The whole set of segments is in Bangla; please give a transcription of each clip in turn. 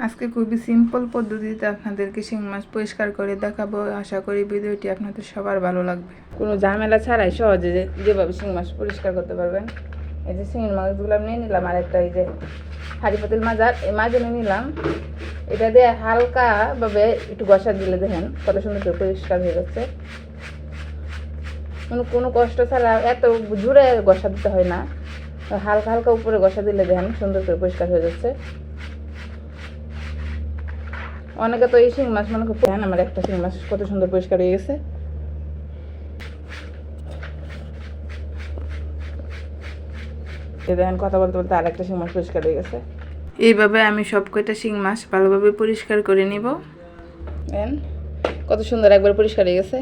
আজকে খুবই সিম্পল পদ্ধতিতে আপনাদেরকে শিং মাছ পরিষ্কার করে দেখাবো। আশা করি ভিডিওটি আপনাদের সবার ভালো লাগবে। কোনো ঝামেলা ছাড়াই সহজে যেভাবে শিং মাছ পরিষ্কার করতে পারবেন। এই যে শিঙের মাছগুলো নিয়ে নিলাম, আর একটা এই যে হাঁড়ি পাতিল মাজার এই মাছ এনে নিলাম। এটা দিয়ে হালকাভাবে একটু ঘষা দিলে দেখেন কত সুন্দর করে পরিষ্কার হয়ে যাচ্ছে। কোনো কষ্ট ছাড়া এত জোরে ঘষা দিতে হয় না, হালকা হালকা উপরে ঘষা দিলে দেখেন সুন্দর করে পরিষ্কার হয়ে যাচ্ছে। অনেকে তো এই শিং মাছ মনে করতে হ্যাঁ আমার একটা শিং মাছ কত সুন্দর পরিষ্কার হয়ে গেছে। দেখেন কথা বলতে বলতে আর একটা শিং মাছ পরিষ্কার হয়ে গেছে। এইভাবে আমি সব কয়টা শিং মাছ ভালোভাবে পরিষ্কার করে নিব। দেখেন কত সুন্দর একবার পরিষ্কার হয়ে গেছে।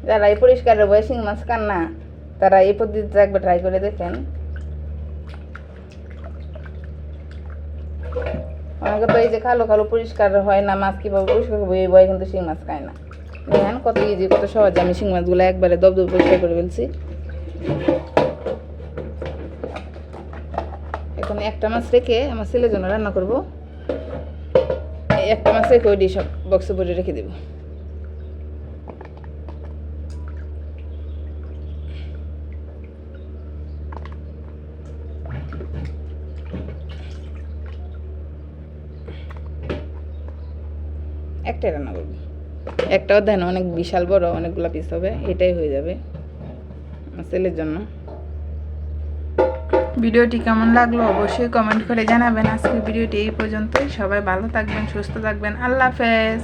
যারা এই পরিষ্কারের বয়ে শিং মাছ খান না, তারা এই পদ্ধতিতে একবার ট্রাই করে দেখেন। অনেকে তো এই যে কালো কালো পরিষ্কার হয় না, মাছ কীভাবে পরিষ্কার করবো এই বয়ে কিন্তু শিং মাছ খায় না। দেখেন কত ইজি, কত সহজে আমি শিং মাছগুলো একবারে দবদবে পরিষ্কার করে ফেলছি। এখন একটা মাছ রেখে আমার ছেলের জন্য রান্না করব। এই একটা মাছ রেখে ওই সব বক্সে ভরে রেখে দেব। একটাই রান্না করবো, একটাও দেন অনেক বিশাল বড়, অনেকগুলো পিস হবে, এটাই হয়ে যাবে আমার ছেলের জন্য। ভিডিওটি কেমন লাগলো অবশ্যই কমেন্ট করে জানাবেন। আজকের ভিডিওটি এই পর্যন্তই। সবাই ভালো থাকবেন, সুস্থ থাকবেন। আল্লাহ হাফেজ।